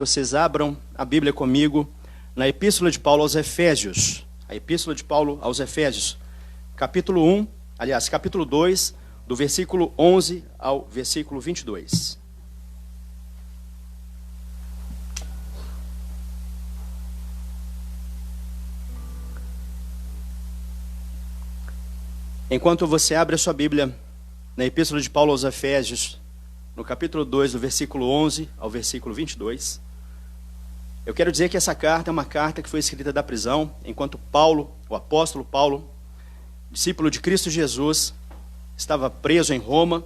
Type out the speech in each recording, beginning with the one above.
Vocês abram a Bíblia comigo na Epístola de Paulo aos Efésios. A Epístola de Paulo aos Efésios, capítulo 2, do versículo 11 ao versículo 22. Enquanto você abre a sua Bíblia na Epístola de Paulo aos Efésios, no capítulo 2, do versículo 11 ao versículo 22, eu quero dizer que essa carta é uma carta que foi escrita da prisão, enquanto Paulo, o apóstolo Paulo, discípulo de Cristo Jesus, estava preso em Roma,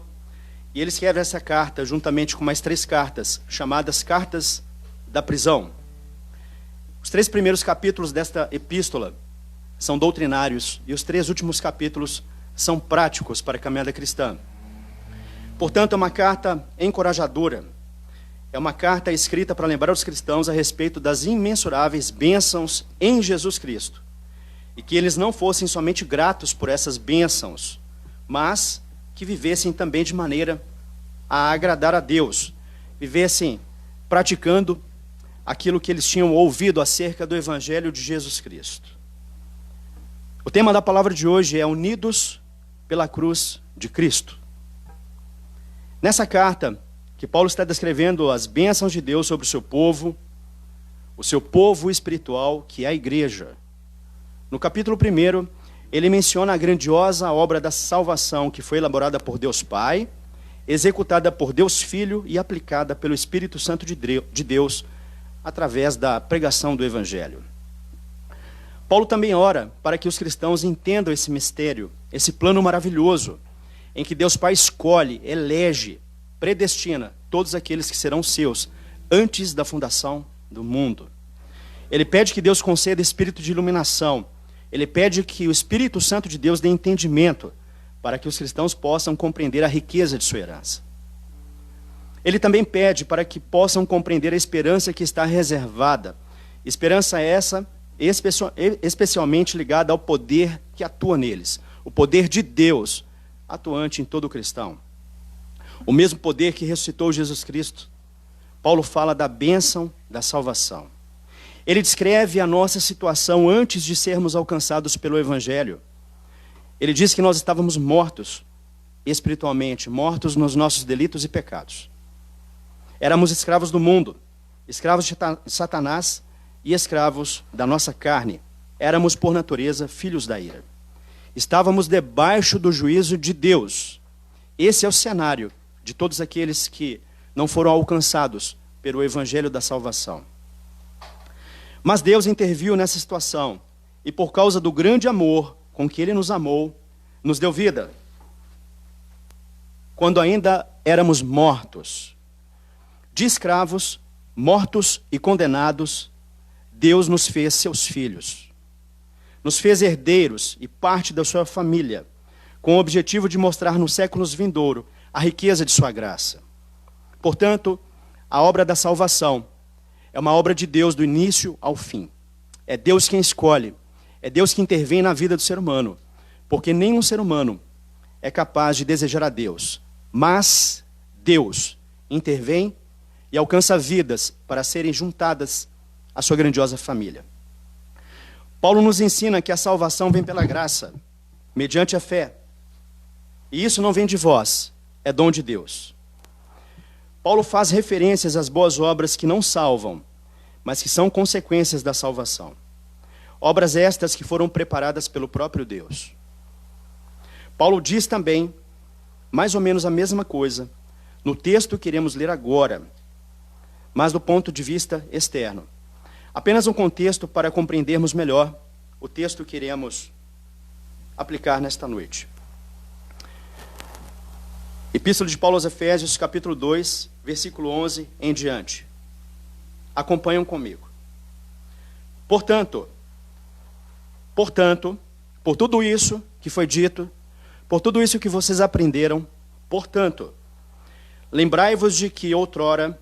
e ele escreve essa carta juntamente com mais 3 cartas, chamadas cartas da prisão. Os 3 primeiros capítulos desta epístola são doutrinários, e os 3 últimos capítulos são práticos para a caminhada cristã. Portanto, é uma carta encorajadora. É uma carta escrita para lembrar os cristãos a respeito das imensuráveis bênçãos em Jesus Cristo. E que eles não fossem somente gratos por essas bênçãos, mas que vivessem também de maneira a agradar a Deus. Vivessem praticando aquilo que eles tinham ouvido acerca do Evangelho de Jesus Cristo. O tema da palavra de hoje é Unidos pela Cruz de Cristo. Nessa carta, que Paulo está descrevendo as bênçãos de Deus sobre o seu povo espiritual, que é a igreja. No capítulo 1, ele menciona a grandiosa obra da salvação que foi elaborada por Deus Pai, executada por Deus Filho e aplicada pelo Espírito Santo de Deus através da pregação do Evangelho. Paulo também ora para que os cristãos entendam esse mistério, esse plano maravilhoso, em que Deus Pai escolhe, elege, predestina todos aqueles que serão seus antes da fundação do mundo. Ele pede que Deus conceda espírito de iluminação. Ele pede que o Espírito Santo de Deus dê entendimento para que os cristãos possam compreender a riqueza de sua herança. Ele também pede para que possam compreender a esperança que está reservada. Esperança essa especialmente ligada ao poder que atua neles. O poder de Deus atuante em todo cristão. O mesmo poder que ressuscitou Jesus Cristo. Paulo fala da bênção da salvação. Ele descreve a nossa situação antes de sermos alcançados pelo Evangelho. Ele diz que nós estávamos mortos espiritualmente, mortos nos nossos delitos e pecados. Éramos escravos do mundo, escravos de Satanás e escravos da nossa carne. Éramos, por natureza, filhos da ira. Estávamos debaixo do juízo de Deus. Esse é o cenário de todos aqueles que não foram alcançados pelo Evangelho da salvação. Mas Deus interviu nessa situação, e por causa do grande amor com que Ele nos amou, nos deu vida. Quando ainda éramos mortos, de escravos, mortos e condenados, Deus nos fez seus filhos. Nos fez herdeiros e parte da sua família, com o objetivo de mostrar nos séculos vindouros a riqueza de sua graça. Portanto, a obra da salvação é uma obra de Deus do início ao fim. É Deus quem escolhe, é Deus que intervém na vida do ser humano, porque nenhum ser humano é capaz de desejar a Deus, mas Deus intervém e alcança vidas para serem juntadas à sua grandiosa família. Paulo nos ensina que a salvação vem pela graça, mediante a fé. E isso não vem de vós, é dom de Deus. Paulo faz referências às boas obras que não salvam, mas que são consequências da salvação. Obras estas que foram preparadas pelo próprio Deus. Paulo diz também, mais ou menos a mesma coisa, no texto que iremos ler agora, mas do ponto de vista externo. Apenas um contexto para compreendermos melhor o texto que iremos aplicar nesta noite. Epístola de Paulo aos Efésios, capítulo 2, versículo 11 em diante. Acompanham comigo. Portanto, por tudo isso que foi dito, por tudo isso que vocês aprenderam, portanto, lembrai-vos de que outrora,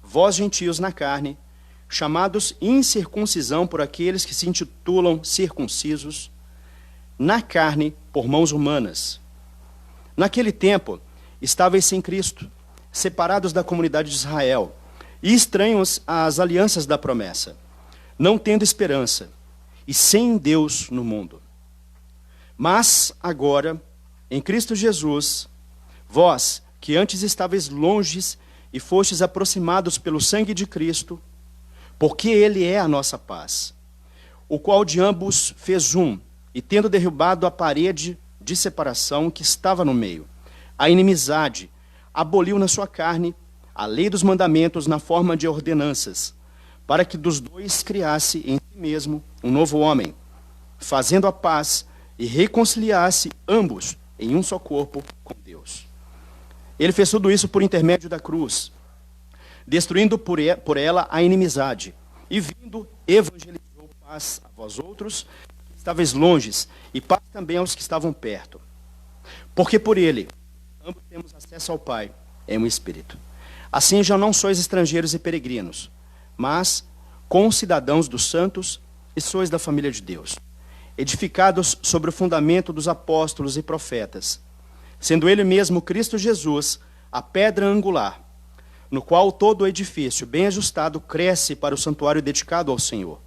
vós gentios na carne, chamados incircuncisão por aqueles que se intitulam circuncisos, na carne por mãos humanas. Naquele tempo, estáveis sem Cristo, separados da comunidade de Israel, e estranhos às alianças da promessa, não tendo esperança e sem Deus no mundo. Mas agora, em Cristo Jesus, vós, que antes estáveis longes e fostes aproximados pelo sangue de Cristo, porque Ele é a nossa paz, o qual de ambos fez um, e tendo derrubado a parede de separação que estava no meio, a inimizade, aboliu na sua carne a lei dos mandamentos na forma de ordenanças, para que dos dois criasse em si mesmo um novo homem, fazendo a paz e reconciliasse ambos em um só corpo com Deus. Ele fez tudo isso por intermédio da cruz, destruindo por ela a inimizade, e vindo, evangelizou paz a vós outros, que estáveis longes, e paz também aos que estavam perto. Porque por ele, ambos temos acesso ao Pai, em um Espírito. Assim já não sois estrangeiros e peregrinos, mas concidadãos dos santos, e sois da família de Deus, edificados sobre o fundamento dos apóstolos e profetas, sendo ele mesmo Cristo Jesus, a pedra angular, no qual todo o edifício, bem ajustado, cresce para o santuário dedicado ao Senhor,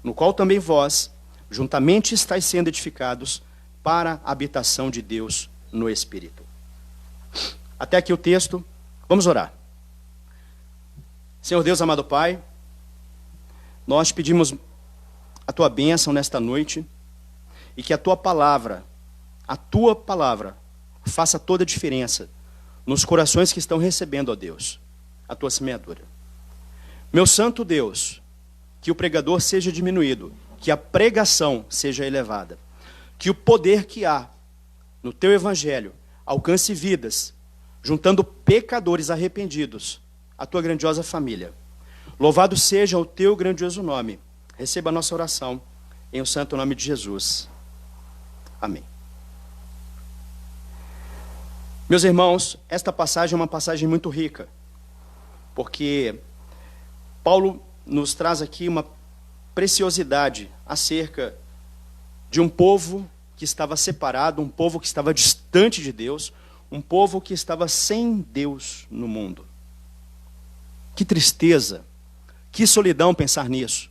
no qual também vós, juntamente estáis sendo edificados para a habitação de Deus no Espírito. Até aqui o texto. Vamos orar. Senhor Deus, amado Pai, nós pedimos a Tua bênção nesta noite, e que a Tua palavra, faça toda a diferença nos corações que estão recebendo, ó Deus, a Tua semeadura. Meu santo Deus, que o pregador seja diminuído, que a pregação seja elevada, que o poder que há no Teu Evangelho alcance vidas, juntando pecadores arrependidos à Tua grandiosa família. Louvado seja o Teu grandioso nome. Receba a nossa oração em o santo nome de Jesus. Amém. Meus irmãos, esta passagem é uma passagem muito rica, porque Paulo nos traz aqui uma preciosidade acerca de um povo que estava separado, um povo que estava distante de Deus, um povo que estava sem Deus no mundo. Que tristeza, que solidão pensar nisso.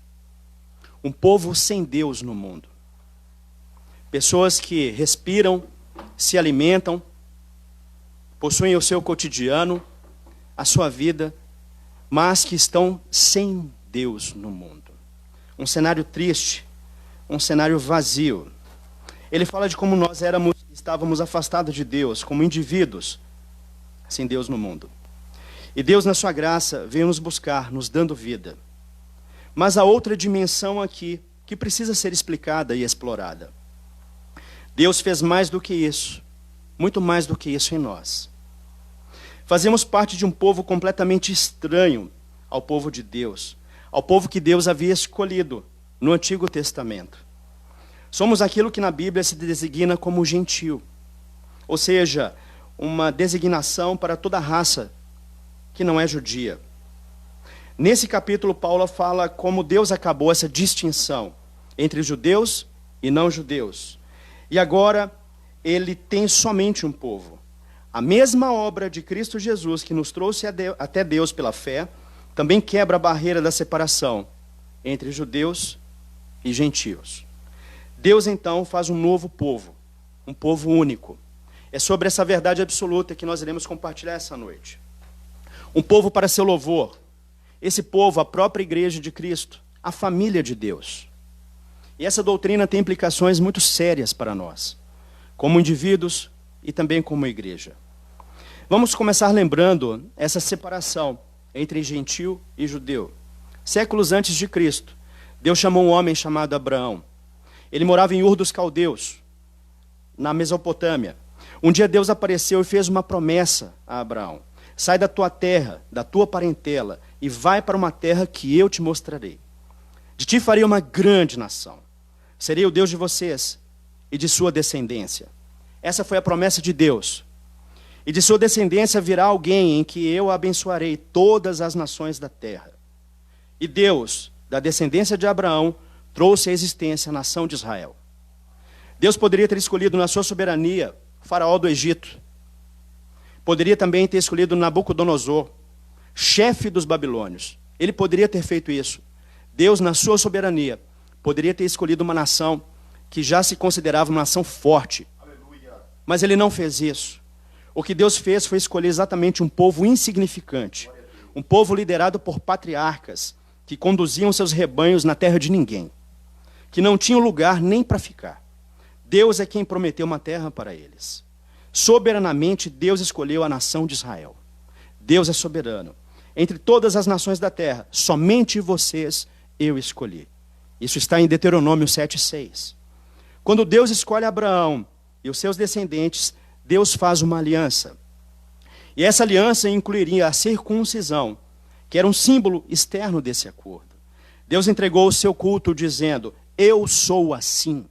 Um povo sem Deus no mundo. Pessoas que respiram, se alimentam, possuem o seu cotidiano, a sua vida, mas que estão sem Deus no mundo. Um cenário triste, um cenário vazio. Ele fala de como nós estávamos afastados de Deus, como indivíduos, sem Deus no mundo. E Deus, na sua graça, veio nos buscar, nos dando vida. Mas há outra dimensão aqui, que precisa ser explicada e explorada. Deus fez mais do que isso, muito mais do que isso em nós. Fazemos parte de um povo completamente estranho ao povo de Deus, ao povo que Deus havia escolhido no Antigo Testamento. Somos aquilo que na Bíblia se designa como gentio, ou seja, uma designação para toda raça que não é judia. Nesse capítulo, Paulo fala como Deus acabou essa distinção entre judeus e não judeus. E agora, ele tem somente um povo. A mesma obra de Cristo Jesus, que nos trouxe até Deus pela fé, também quebra a barreira da separação entre judeus e gentios. Deus, então, faz um novo povo, um povo único. É sobre essa verdade absoluta que nós iremos compartilhar essa noite. Um povo para seu louvor. Esse povo, a própria igreja de Cristo, a família de Deus. E essa doutrina tem implicações muito sérias para nós, como indivíduos e também como igreja. Vamos começar lembrando essa separação entre gentio e judeu. Séculos antes de Cristo, Deus chamou um homem chamado Abraão. Ele morava em Ur dos Caldeus, na Mesopotâmia. Um dia Deus apareceu e fez uma promessa a Abraão. Sai da tua terra, da tua parentela, e vai para uma terra que eu te mostrarei. De ti farei uma grande nação. Serei o Deus de vocês e de sua descendência. Essa foi a promessa de Deus. E de sua descendência virá alguém em que eu abençoarei todas as nações da terra. E Deus, da descendência de Abraão, trouxe à existência a nação de Israel. Deus poderia ter escolhido na sua soberania o faraó do Egito. Poderia também ter escolhido Nabucodonosor, chefe dos babilônios. Ele poderia ter feito isso. Deus, na sua soberania, poderia ter escolhido uma nação que já se considerava uma nação forte. Aleluia. Mas ele não fez isso. O que Deus fez foi escolher exatamente um povo insignificante. Um povo liderado por patriarcas que conduziam seus rebanhos na terra de ninguém. Que não tinham lugar nem para ficar. Deus é quem prometeu uma terra para eles. Soberanamente, Deus escolheu a nação de Israel. Deus é soberano. Entre todas as nações da terra, somente vocês eu escolhi. Isso está em Deuteronômio 7:6. Quando Deus escolhe Abraão e os seus descendentes, Deus faz uma aliança. E essa aliança incluiria a circuncisão, que era um símbolo externo desse acordo. Deus entregou o seu culto dizendo: eu sou assim.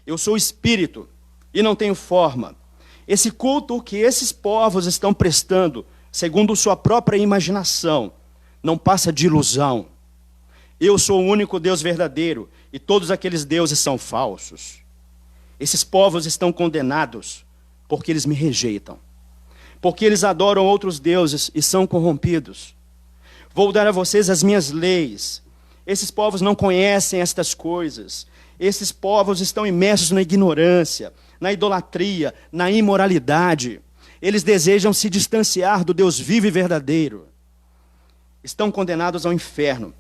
Eu sou espírito e não tenho forma. Esse culto que esses povos estão prestando, segundo sua própria imaginação, não passa de ilusão. Eu sou o único Deus verdadeiro e todos aqueles deuses são falsos. Esses povos estão condenados porque eles me rejeitam. Porque eles adoram outros deuses e são corrompidos. Vou dar a vocês as minhas leis. Esses povos não conhecem estas coisas. Esses povos estão imersos na ignorância, na idolatria, na imoralidade. Eles desejam se distanciar do Deus vivo e verdadeiro. Estão condenados ao inferno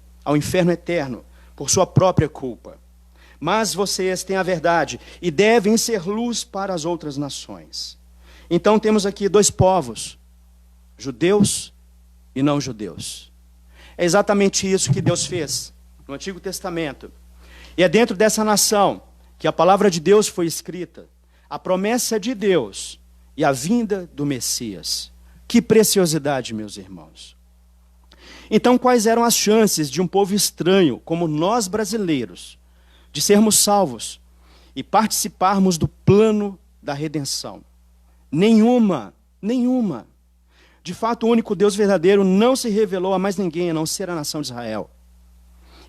eterno, por sua própria culpa. Mas vocês têm a verdade e devem ser luz para as outras nações. Então temos aqui dois povos, judeus e não judeus. É exatamente isso que Deus fez no Antigo Testamento. E é dentro dessa nação que a palavra de Deus foi escrita, a promessa de Deus e a vinda do Messias. Que preciosidade, meus irmãos. Então, quais eram as chances de um povo estranho, como nós brasileiros, de sermos salvos e participarmos do plano da redenção? Nenhuma. De fato, o único Deus verdadeiro não se revelou a mais ninguém, a não ser a nação de Israel.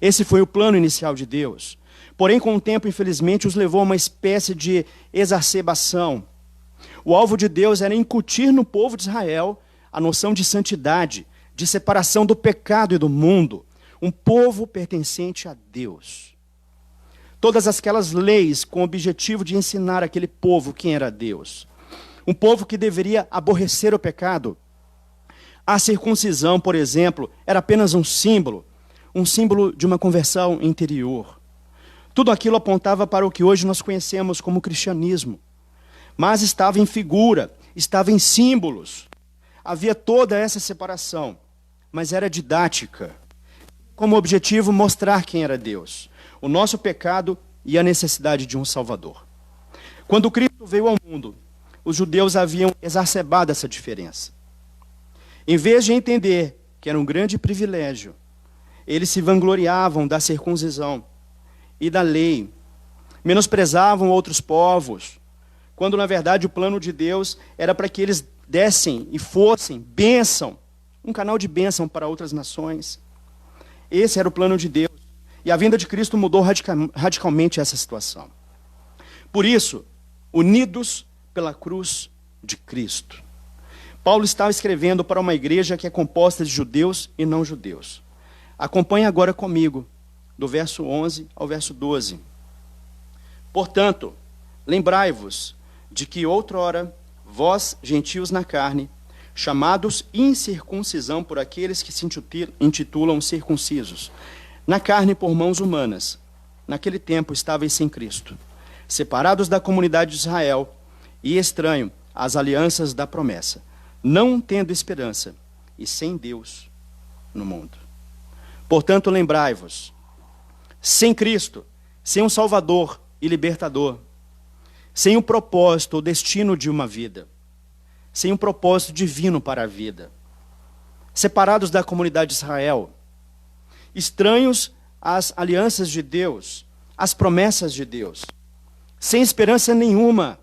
Esse foi o plano inicial de Deus. Porém, com o tempo, infelizmente, os levou a uma espécie de exacerbação. O alvo de Deus era incutir no povo de Israel a noção de santidade, de separação do pecado e do mundo, um povo pertencente a Deus. Todas aquelas leis com o objetivo de ensinar aquele povo quem era Deus. Um povo que deveria aborrecer o pecado. A circuncisão, por exemplo, era apenas um símbolo de uma conversão interior. Tudo aquilo apontava para o que hoje nós conhecemos como cristianismo. Mas estava em figura, estava em símbolos. Havia toda essa separação, mas era didática. Como objetivo, mostrar quem era Deus, o nosso pecado e a necessidade de um Salvador. Quando Cristo veio ao mundo, os judeus haviam exacerbado essa diferença. Em vez de entender que era um grande privilégio, eles se vangloriavam da circuncisão e da lei, menosprezavam outros povos, quando na verdade o plano de Deus era para que eles dessem e fossem bênção, um canal de bênção para outras nações. Esse era o plano de Deus. E a vinda de Cristo mudou radicalmente essa situação. Por isso, unidos pela cruz de Cristo. Paulo estava escrevendo para uma igreja que é composta de judeus e não judeus. Acompanhe agora comigo, do verso 11 ao verso 12. Portanto, lembrai-vos de que outrora, vós, gentios na carne, chamados incircuncisão por aqueles que se intitulam circuncisos, na carne por mãos humanas, naquele tempo estáveis sem Cristo, separados da comunidade de Israel e estranho às alianças da promessa, não tendo esperança e sem Deus no mundo. Portanto, lembrai-vos, sem Cristo, sem um Salvador e Libertador, sem um propósito ou destino de uma vida, sem um propósito divino para a vida, separados da comunidade de Israel, estranhos às alianças de Deus, às promessas de Deus, sem esperança nenhuma,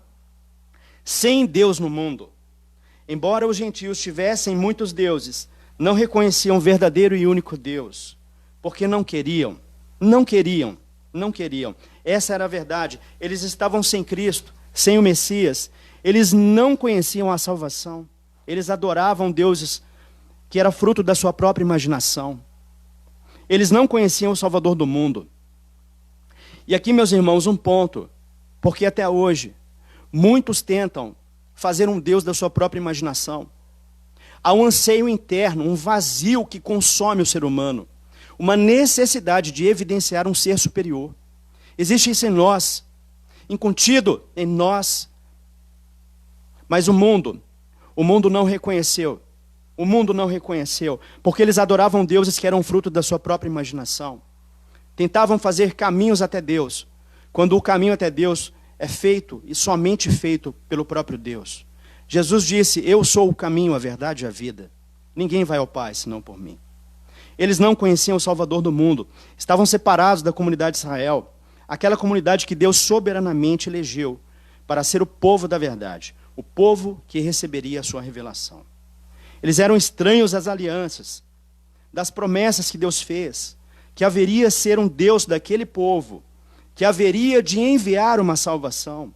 sem Deus no mundo. Embora os gentios tivessem muitos deuses, não reconheciam o verdadeiro e único Deus, porque não queriam. Essa era a verdade. Eles estavam sem Cristo, sem o Messias. Eles não conheciam a salvação. Eles adoravam deuses que era fruto da sua própria imaginação. Eles não conheciam o Salvador do mundo. E aqui, meus irmãos, um ponto, porque até hoje, muitos tentam fazer um Deus da sua própria imaginação. Há um anseio interno, um vazio que consome o ser humano, uma necessidade de evidenciar um ser superior. Existe isso em nós, incontido em nós. Mas o mundo não reconheceu. O mundo não reconheceu, porque eles adoravam deuses que eram fruto da sua própria imaginação. Tentavam fazer caminhos até Deus, quando o caminho até Deus é feito e somente feito pelo próprio Deus. Jesus disse: eu sou o caminho, a verdade e a vida. Ninguém vai ao Pai senão por mim. Eles não conheciam o Salvador do mundo, estavam separados da comunidade de Israel, aquela comunidade que Deus soberanamente elegeu para ser o povo da verdade, o povo que receberia a sua revelação. Eles eram estranhos às alianças, das promessas que Deus fez, que haveria ser um Deus daquele povo, que haveria de enviar uma salvação,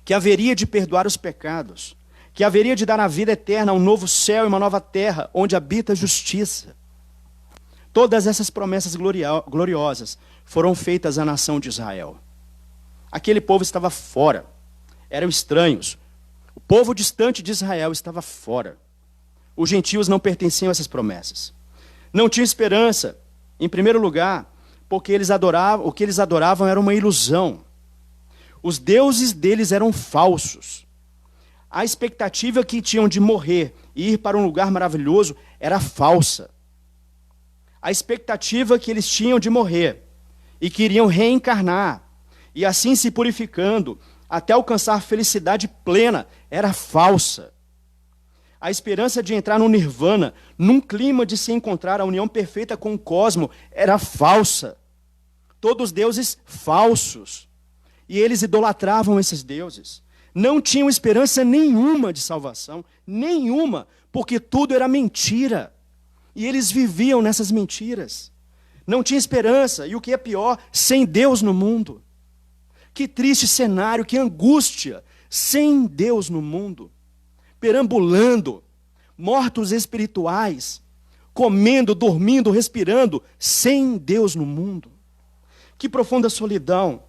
que haveria de perdoar os pecados, que haveria de dar a vida eterna a um novo céu e uma nova terra, onde habita a justiça. Todas essas promessas gloriosas foram feitas à nação de Israel. Aquele povo estava fora, eram estranhos. O povo distante de Israel estava fora. Os gentios não pertenciam a essas promessas. Não tinham esperança, em primeiro lugar, porque o que eles adoravam era uma ilusão. Os deuses deles eram falsos. A expectativa que tinham de morrer e ir para um lugar maravilhoso era falsa. A expectativa que eles tinham de morrer e que iriam reencarnar, e assim se purificando, até alcançar felicidade plena, era falsa. A esperança de entrar no nirvana, num clima de se encontrar a união perfeita com o cosmo, era falsa. Todos deuses falsos. E eles idolatravam esses deuses. Não tinham esperança nenhuma de salvação, nenhuma, porque tudo era mentira. E eles viviam nessas mentiras. Não tinha esperança, e o que é pior, sem Deus no mundo. Que triste cenário, que angústia, sem Deus no mundo. Perambulando, mortos espirituais, comendo, dormindo, respirando, sem Deus no mundo. Que profunda solidão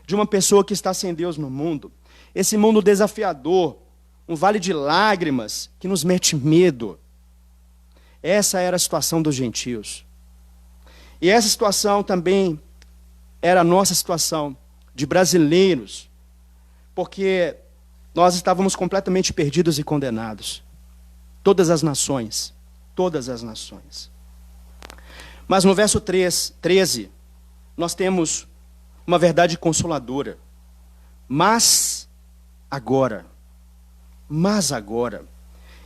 de uma pessoa que está sem Deus no mundo. Esse mundo desafiador, um vale de lágrimas que nos mete medo. Essa era a situação dos gentios. E essa situação também era a nossa situação de brasileiros, porque nós estávamos completamente perdidos e condenados. Todas as nações. Todas as nações. Mas no verso 13, nós temos uma verdade consoladora. Mas agora.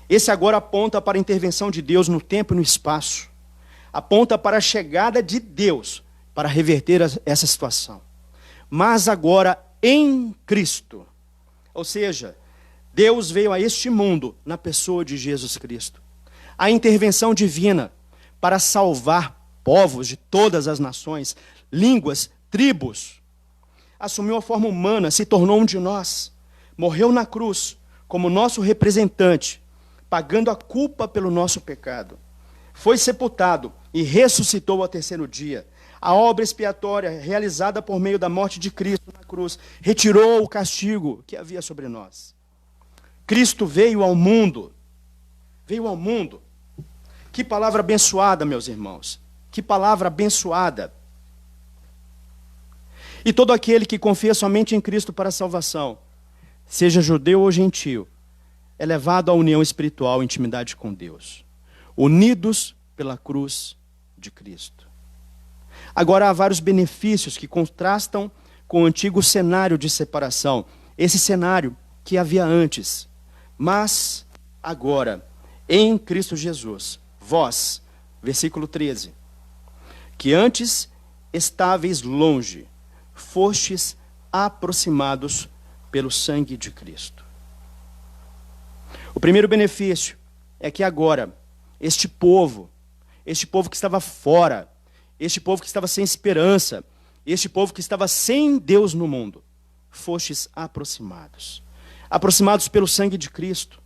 Esse agora aponta para a intervenção de Deus no tempo e no espaço. Aponta para a chegada de Deus para reverter essa situação. Mas agora em Cristo. Ou seja, Deus veio a este mundo na pessoa de Jesus Cristo. A intervenção divina para salvar povos de todas as nações, línguas, tribos. Assumiu a forma humana, se tornou um de nós. Morreu na cruz como nosso representante, pagando a culpa pelo nosso pecado. Foi sepultado e ressuscitou ao terceiro dia. A obra expiatória realizada por meio da morte de Cristo na cruz retirou o castigo que havia sobre nós. Cristo veio ao mundo. Veio ao mundo. Que palavra abençoada, meus irmãos. Que palavra abençoada. E todo aquele que confia somente em Cristo para a salvação, seja judeu ou gentio, é levado à união espiritual e intimidade com Deus. Unidos pela cruz de Cristo. Agora há vários benefícios que contrastam com o antigo cenário de separação. Esse cenário que havia antes. Mas agora, em Cristo Jesus, vós, versículo 13, que antes estáveis longe, fostes aproximados pelo sangue de Cristo. O primeiro benefício é que agora, este povo que estava fora, este povo que estava sem esperança, este povo que estava sem Deus no mundo, fostes aproximados. Aproximados pelo sangue de Cristo.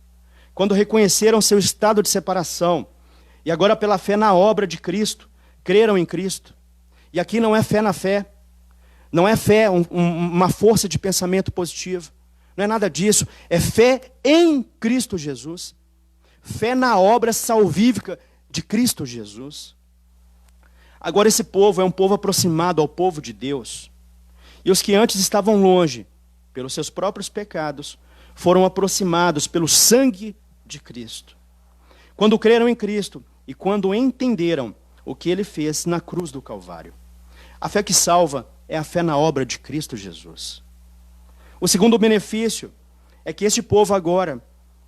Quando reconheceram seu estado de separação, E agora, pela fé na obra de Cristo, creram em Cristo. E aqui não é fé na fé. Não é fé, uma força de pensamento positivo. Não é nada disso. É fé em Cristo Jesus. Fé na obra salvífica de Cristo Jesus. Agora esse povo é um povo aproximado ao povo de Deus. E os que antes estavam longe, pelos seus próprios pecados, foram aproximados pelo sangue de Cristo. Quando creram em Cristo e quando entenderam o que Ele fez na cruz do Calvário. A fé que salva é a fé na obra de Cristo Jesus. O segundo benefício é que este povo agora,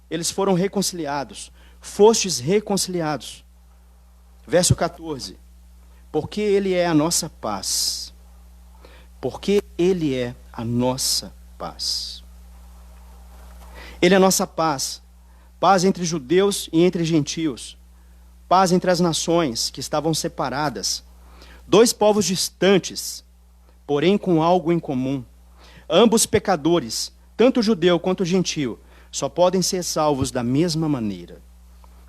eles foram reconciliados. Fostes reconciliados. Verso 14. Porque Ele é a nossa paz. Porque Ele é a nossa paz. Ele é a nossa paz. Paz entre judeus e entre gentios. Paz entre as nações que estavam separadas. Dois povos distantes, porém com algo em comum. Ambos pecadores, tanto judeu quanto gentio, só podem ser salvos da mesma maneira.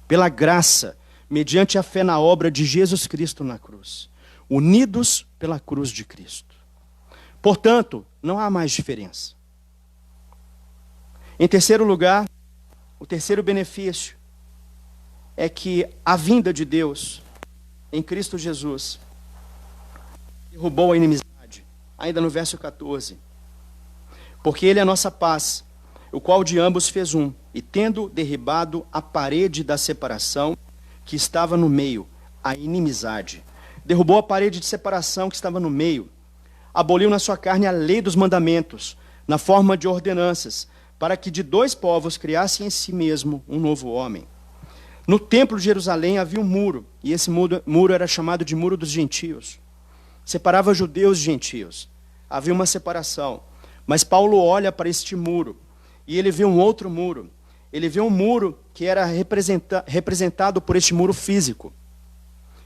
Pela graça, mediante a fé na obra de Jesus Cristo na cruz. Unidos pela cruz de Cristo. Portanto, não há mais diferença. Em terceiro lugar, o terceiro benefício é que a vinda de Deus em Cristo Jesus derrubou a inimizade, ainda no verso 14. Porque Ele é a nossa paz, o qual de ambos fez um, e tendo derribado a parede da separação que estava no meio, a inimizade. Derrubou a parede de separação que estava no meio, aboliu na sua carne a lei dos mandamentos, na forma de ordenanças, para que de dois povos criasse em si mesmo um novo homem. No templo de Jerusalém havia um muro, e esse muro era chamado de muro dos gentios. Separava judeus e gentios. Havia uma separação. Mas Paulo olha para este muro, e ele vê um outro muro. Ele vê um muro que era representado por este muro físico.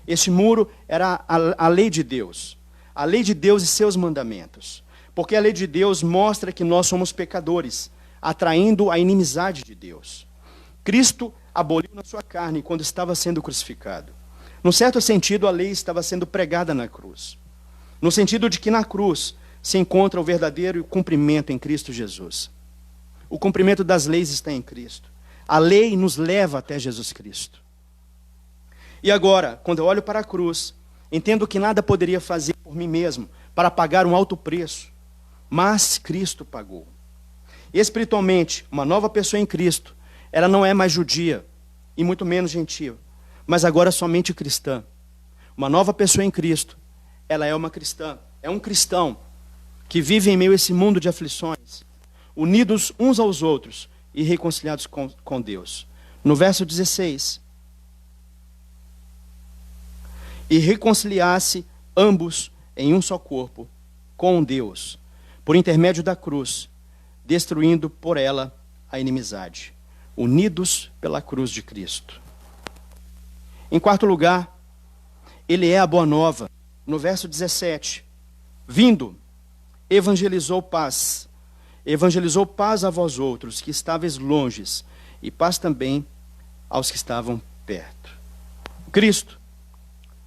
Este muro era a lei de Deus. A lei de Deus e seus mandamentos. Porque a lei de Deus mostra que nós somos pecadores, atraindo a inimizade de Deus. Cristo aboliu na sua carne quando estava sendo crucificado. Num certo sentido, a lei estava sendo pregada na cruz. No sentido de que na cruz se encontra o verdadeiro cumprimento em Cristo Jesus. O cumprimento das leis está em Cristo. A lei nos leva até Jesus Cristo. E agora, quando eu olho para a cruz, entendo que nada poderia fazer por mim mesmo para pagar um alto preço, mas Cristo pagou. Espiritualmente, uma nova pessoa em Cristo, ela não é mais judia e muito menos gentil, mas agora somente cristã. Uma nova pessoa em Cristo, ela é uma cristã, é um cristão que vive em meio a esse mundo de aflições, unidos uns aos outros e reconciliados com Deus. No verso 16, e reconciliasse ambos em um só corpo com Deus, por intermédio da cruz, destruindo por ela a inimizade, unidos pela cruz de Cristo. Em quarto lugar, Ele é a boa nova. No verso 17, vindo, evangelizou paz a vós outros, que estáveis longes, e paz também aos que estavam perto. Cristo,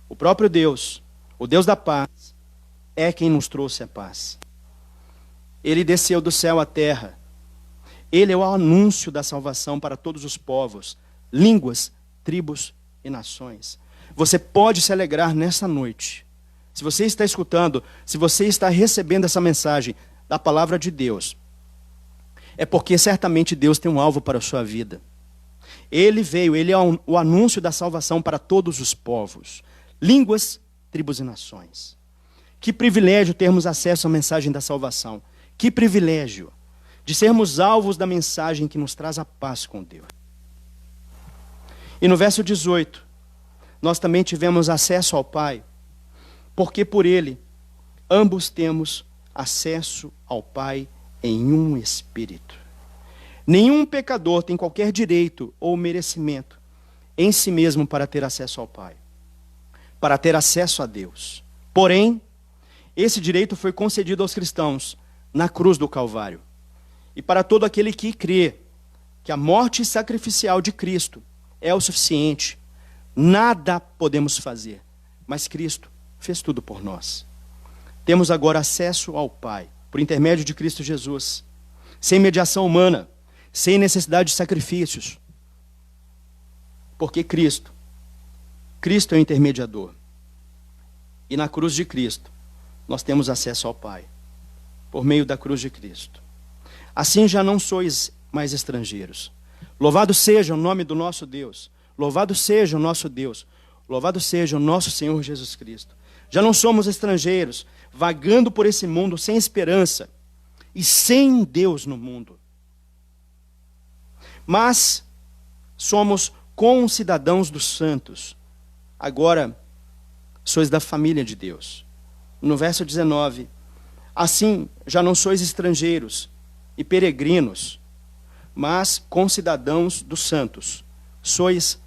o próprio Deus, o Deus da paz, é quem nos trouxe a paz. Ele desceu do céu à terra. Ele é o anúncio da salvação para todos os povos, línguas, tribos e nações. Você pode se alegrar nessa noite. Se você está escutando, se você está recebendo essa mensagem da palavra de Deus, é porque certamente Deus tem um alvo para a sua vida. Ele veio, Ele é o anúncio da salvação para todos os povos, línguas, tribos e nações. Que privilégio termos acesso à mensagem da salvação. Que privilégio de sermos alvos da mensagem que nos traz a paz com Deus. E no verso 18, nós também tivemos acesso ao Pai, porque por Ele, ambos temos acesso ao Pai em um Espírito. Nenhum pecador tem qualquer direito ou merecimento em si mesmo para ter acesso ao Pai, para ter acesso a Deus. Porém, esse direito foi concedido aos cristãos na cruz do Calvário. E para todo aquele que crê que a morte sacrificial de Cristo é o suficiente, Nada podemos fazer, mas Cristo fez tudo por nós. Temos agora acesso ao Pai, por intermédio de Cristo Jesus, sem mediação humana, sem necessidade de sacrifícios. Porque Cristo é o intermediador. E na cruz de Cristo, nós temos acesso ao Pai, por meio da cruz de Cristo. Assim já não sois mais estrangeiros. Louvado seja o nome do nosso Deus. Louvado seja o nosso Deus. Louvado seja o nosso Senhor Jesus Cristo. Já não somos estrangeiros, vagando por esse mundo sem esperança e sem Deus no mundo. Mas somos concidadãos dos santos. Agora sois da família de Deus. No verso 19, assim já não sois estrangeiros e peregrinos, mas concidadãos dos santos. Sois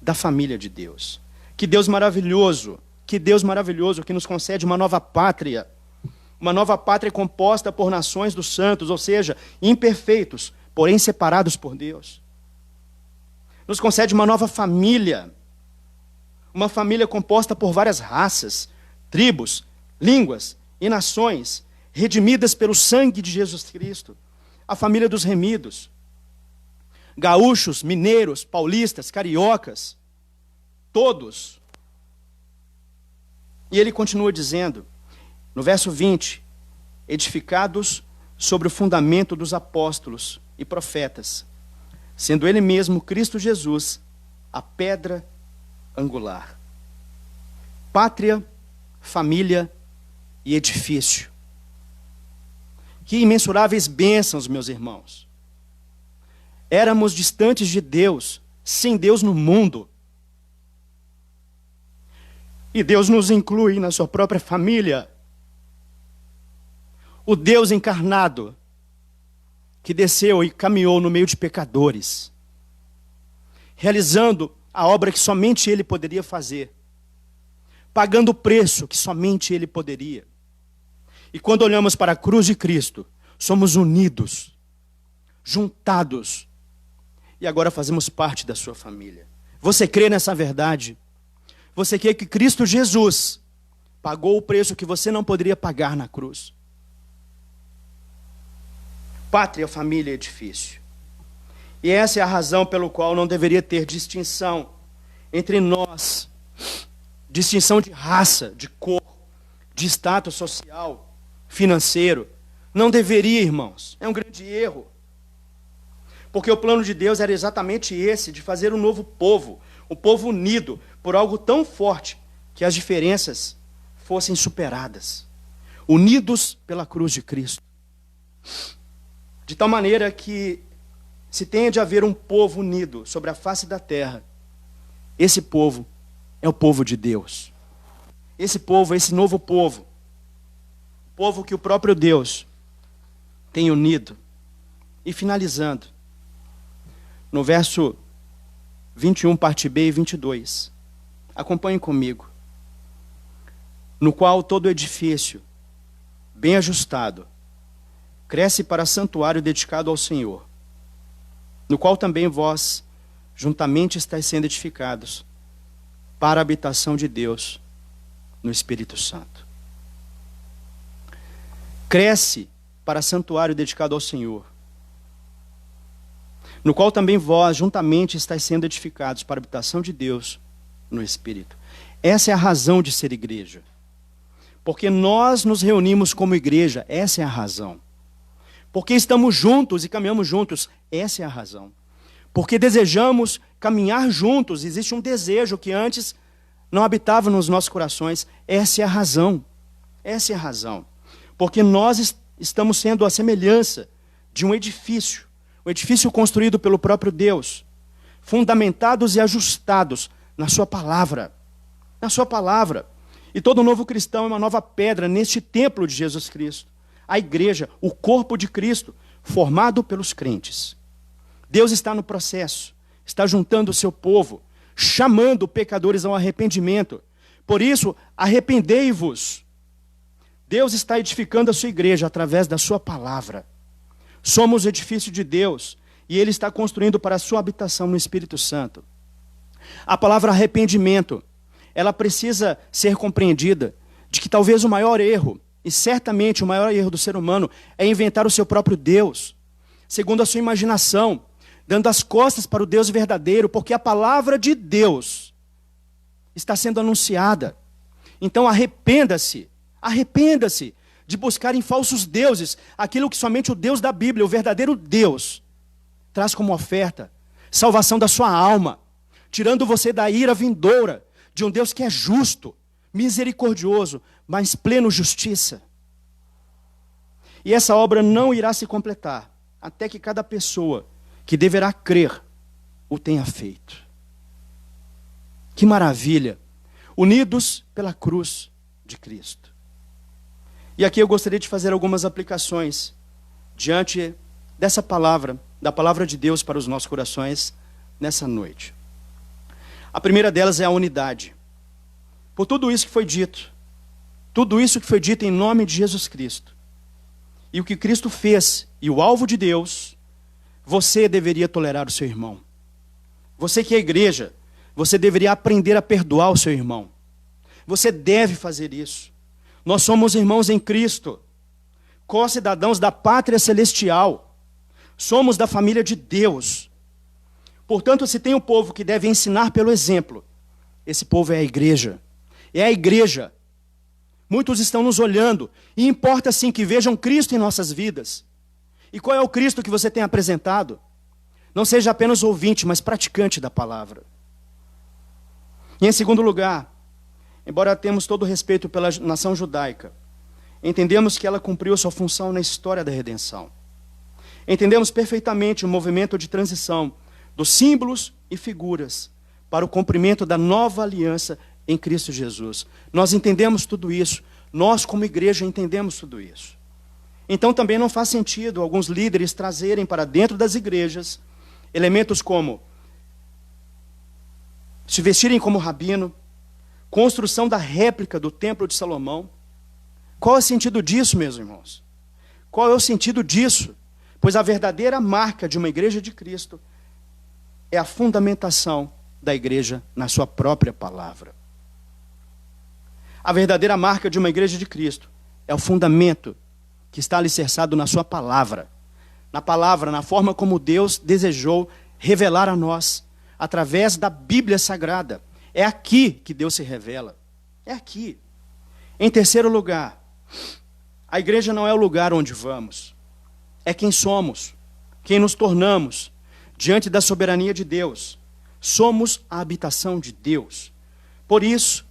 da família de Deus. Que Deus maravilhoso que nos concede uma nova pátria composta por nações dos santos, ou seja, imperfeitos, porém separados por Deus. Nos concede uma nova família, uma família composta por várias raças, tribos, línguas e nações, redimidas pelo sangue de Jesus Cristo. A família dos remidos, gaúchos, mineiros, paulistas, cariocas, todos. E ele continua dizendo, no verso 20, edificados sobre o fundamento dos apóstolos e profetas, sendo ele mesmo Cristo Jesus, a pedra angular. Pátria, família e edifício. Que imensuráveis bênçãos, meus irmãos. Éramos distantes de Deus, sem Deus no mundo. E Deus nos inclui na sua própria família. O Deus encarnado, que desceu e caminhou no meio de pecadores, realizando a obra que somente Ele poderia fazer, pagando o preço que somente Ele poderia. E quando olhamos para a cruz de Cristo, somos unidos, juntados, e agora fazemos parte da sua família. Você crê nessa verdade? Você crê que Cristo Jesus pagou o preço que você não poderia pagar na cruz? Pátria, família e edifício. E essa é a razão pelo qual não deveria ter distinção entre nós, distinção de raça, de cor, de status social, financeiro. Não deveria, irmãos. É um grande erro. Porque o plano de Deus era exatamente esse, de fazer um novo povo, um povo unido por algo tão forte que as diferenças fossem superadas. Unidos pela cruz de Cristo. De tal maneira que se tenha de haver um povo unido sobre a face da terra, esse povo é o povo de Deus. Esse povo, esse novo povo, povo que o próprio Deus tem unido. E finalizando, no verso 21, parte B e 22, acompanhem comigo. No qual todo edifício, bem ajustado, cresce para santuário dedicado ao Senhor, no qual também vós, juntamente estáis sendo edificados, para a habitação de Deus no Espírito Santo. Cresce para santuário dedicado ao Senhor, no qual também vós, juntamente, estáis sendo edificados para a habitação de Deus no Espírito. Essa é a razão de ser igreja. Porque nós nos reunimos como igreja, essa é a razão. Porque estamos juntos e caminhamos juntos, essa é a razão. Porque desejamos caminhar juntos, existe um desejo que antes não habitava nos nossos corações, essa é a razão. Essa é a razão. Porque nós estamos sendo a semelhança de um edifício construído pelo próprio Deus, fundamentados e ajustados na sua palavra. Na sua palavra. E todo novo cristão é uma nova pedra neste templo de Jesus Cristo. A igreja, o corpo de Cristo, formado pelos crentes. Deus está no processo, está juntando o seu povo, chamando pecadores ao arrependimento. Por isso, arrependei-vos. Deus está edificando a sua igreja através da sua palavra. Somos o edifício de Deus e Ele está construindo para a sua habitação no Espírito Santo. A palavra arrependimento, ela precisa ser compreendida de que talvez o maior erro, e certamente o maior erro do ser humano, é inventar o seu próprio Deus, segundo a sua imaginação, dando as costas para o Deus verdadeiro, porque a palavra de Deus está sendo anunciada. Então arrependa-se de buscar em falsos deuses aquilo que somente o Deus da Bíblia, o verdadeiro Deus, traz como oferta, salvação da sua alma, tirando você da ira vindoura de um Deus que é justo, misericordioso, mas pleno justiça. E essa obra não irá se completar até que cada pessoa que deverá crer o tenha feito. Que maravilha! Unidos pela cruz de Cristo. E aqui eu gostaria de fazer algumas aplicações diante dessa palavra, da palavra de Deus para os nossos corações nessa noite. A primeira delas é a unidade. Por tudo isso que foi dito, tudo isso que foi dito em nome de Jesus Cristo, e o que Cristo fez, e o alvo de Deus, você deveria tolerar o seu irmão. Você que é igreja, você deveria aprender a perdoar o seu irmão. Você deve fazer isso. Nós somos irmãos em Cristo, co-cidadãos da pátria celestial. Somos da família de Deus. Portanto, se tem um povo que deve ensinar pelo exemplo, esse povo é a igreja. É a igreja. Muitos estão nos olhando, e importa sim que vejam Cristo em nossas vidas. E qual é o Cristo que você tem apresentado? Não seja apenas ouvinte, mas praticante da palavra. E em segundo lugar, embora temos todo o respeito pela nação judaica, entendemos que ela cumpriu sua função na história da redenção. Entendemos perfeitamente o movimento de transição dos símbolos e figuras para o cumprimento da nova aliança em Cristo Jesus. Nós entendemos tudo isso. Nós, como igreja, entendemos tudo isso. Então também não faz sentido alguns líderes trazerem para dentro das igrejas elementos como se vestirem como rabino, construção da réplica do Templo de Salomão. Qual é o sentido disso, meus irmãos? Qual é o sentido disso? Pois a verdadeira marca de uma igreja de Cristo é a fundamentação da igreja na sua própria palavra. A verdadeira marca de uma igreja de Cristo é o fundamento que está alicerçado na sua palavra. Na palavra, na forma como Deus desejou revelar a nós, através da Bíblia Sagrada. É aqui que Deus se revela. É aqui. Em terceiro lugar, a igreja não é o lugar onde vamos. É quem somos, quem nos tornamos, diante da soberania de Deus. Somos a habitação de Deus. Por isso,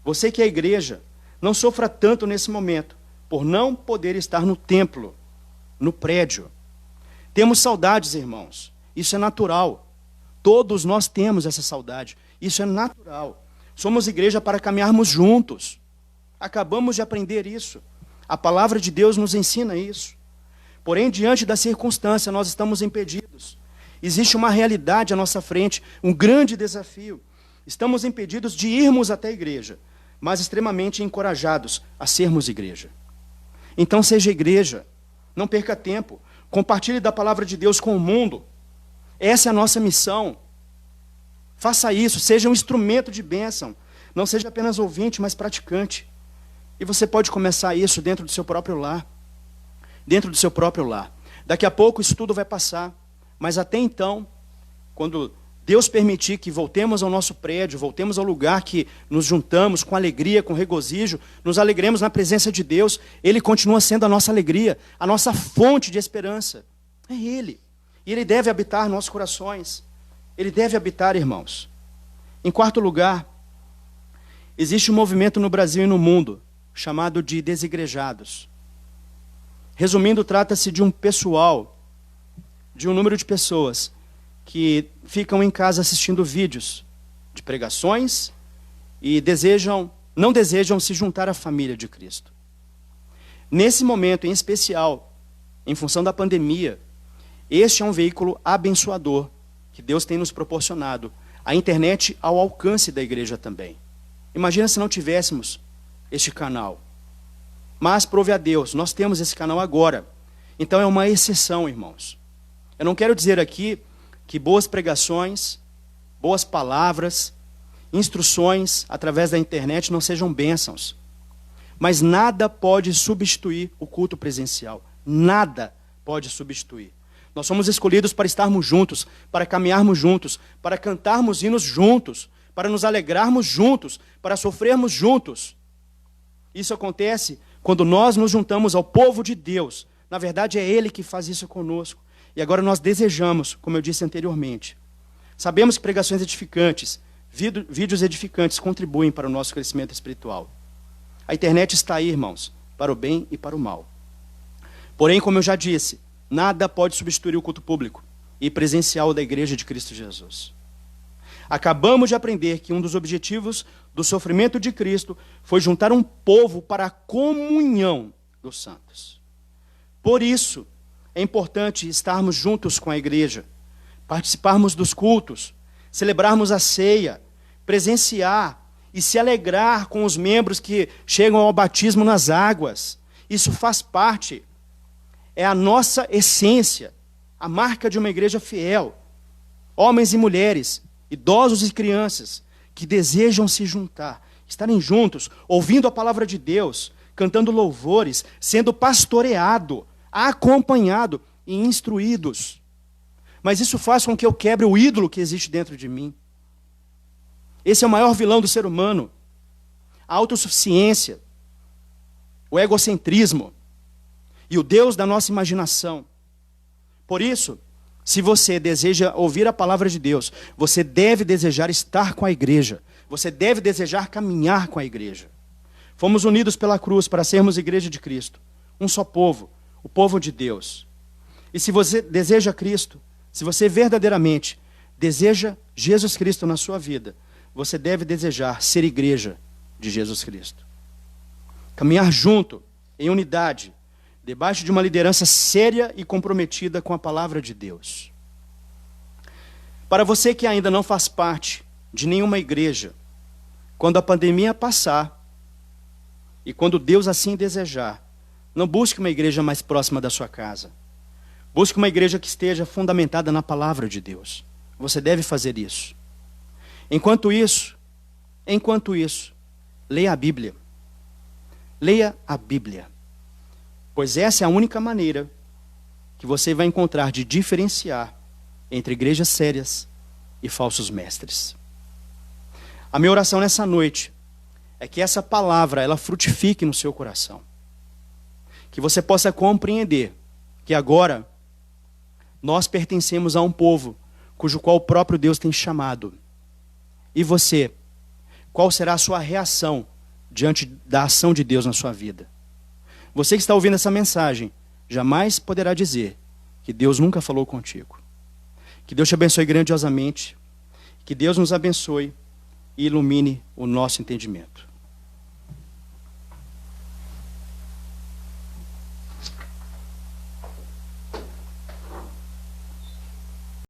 você que é igreja, não sofra tanto nesse momento, por não poder estar no templo, no prédio. Temos saudades, irmãos. Isso é natural. Todos nós temos essa saudade. Isso é natural. Somos igreja para caminharmos juntos. Acabamos de aprender isso. A palavra de Deus nos ensina isso. Porém, diante da circunstância, nós estamos impedidos. Existe uma realidade à nossa frente, um grande desafio. Estamos impedidos de irmos até a igreja, mas extremamente encorajados a sermos igreja. Então seja igreja, não perca tempo, compartilhe da palavra de Deus com o mundo. Essa é a nossa missão. Faça isso, seja um instrumento de bênção, não seja apenas ouvinte, mas praticante. E você pode começar isso dentro do seu próprio lar. Dentro do seu próprio lar. Daqui a pouco isso tudo vai passar, mas até então, quando Deus permitir que voltemos ao nosso prédio, voltemos ao lugar que nos juntamos com alegria, com regozijo, nos alegremos na presença de Deus, Ele continua sendo a nossa alegria, a nossa fonte de esperança. É Ele. E Ele deve habitar nossos corações. Ele deve habitar, irmãos. Em quarto lugar, existe um movimento no Brasil e no mundo, chamado de desigrejados. Resumindo, trata-se de um pessoal, de um número de pessoas que ficam em casa assistindo vídeos de pregações e não desejam se juntar à família de Cristo. Nesse momento, em especial, em função da pandemia, este é um veículo abençoador que Deus tem nos proporcionado. A internet ao alcance da igreja também. Imagina se não tivéssemos este canal. Mas, prove a Deus, nós temos esse canal agora. Então é uma exceção, irmãos. Eu não quero dizer aqui que boas pregações, boas palavras, instruções através da internet não sejam bênçãos. Mas nada pode substituir o culto presencial. Nada pode substituir. Nós somos escolhidos para estarmos juntos, para caminharmos juntos, para cantarmos hinos juntos, para nos alegrarmos juntos, para sofrermos juntos. Isso acontece quando nós nos juntamos ao povo de Deus. Na verdade, é Ele que faz isso conosco. E agora nós desejamos, como eu disse anteriormente, sabemos que pregações edificantes, vídeos edificantes contribuem para o nosso crescimento espiritual. A internet está aí, irmãos, para o bem e para o mal. Porém, como eu já disse, nada pode substituir o culto público e presencial da Igreja de Cristo Jesus. Acabamos de aprender que um dos objetivos do sofrimento de Cristo foi juntar um povo para a comunhão dos santos. Por isso, é importante estarmos juntos com a igreja, participarmos dos cultos, celebrarmos a ceia, presenciar e se alegrar com os membros que chegam ao batismo nas águas. Isso faz parte, é a nossa essência, a marca de uma igreja fiel. Homens e mulheres, idosos e crianças, que desejam se juntar, estarem juntos, ouvindo a palavra de Deus, cantando louvores, sendo pastoreado, acompanhado e instruídos. Mas isso faz com que eu quebre o ídolo que existe dentro de mim. Esse é o maior vilão do ser humano. A autossuficiência, o egocentrismo e o Deus da nossa imaginação. Por isso, se você deseja ouvir a palavra de Deus, você deve desejar estar com a igreja. Você deve desejar caminhar com a igreja. Fomos unidos pela cruz para sermos igreja de Cristo. Um só povo, o povo de Deus. E se você deseja Cristo, se você verdadeiramente deseja Jesus Cristo na sua vida, você deve desejar ser igreja de Jesus Cristo. Caminhar junto, em unidade, debaixo de uma liderança séria e comprometida com a palavra de Deus. Para você que ainda não faz parte de nenhuma igreja, quando a pandemia passar, e quando Deus assim desejar, não busque uma igreja mais próxima da sua casa. Busque uma igreja que esteja fundamentada na palavra de Deus. Você deve fazer isso. Enquanto isso, leia a Bíblia. Leia a Bíblia. Pois essa é a única maneira que você vai encontrar de diferenciar entre igrejas sérias e falsos mestres. A minha oração nessa noite é que essa palavra, ela frutifique no seu coração. Que você possa compreender que agora nós pertencemos a um povo cujo qual o próprio Deus tem chamado. E você, qual será a sua reação diante da ação de Deus na sua vida? Você que está ouvindo essa mensagem, jamais poderá dizer que Deus nunca falou contigo. Que Deus te abençoe grandiosamente, que Deus nos abençoe e ilumine o nosso entendimento.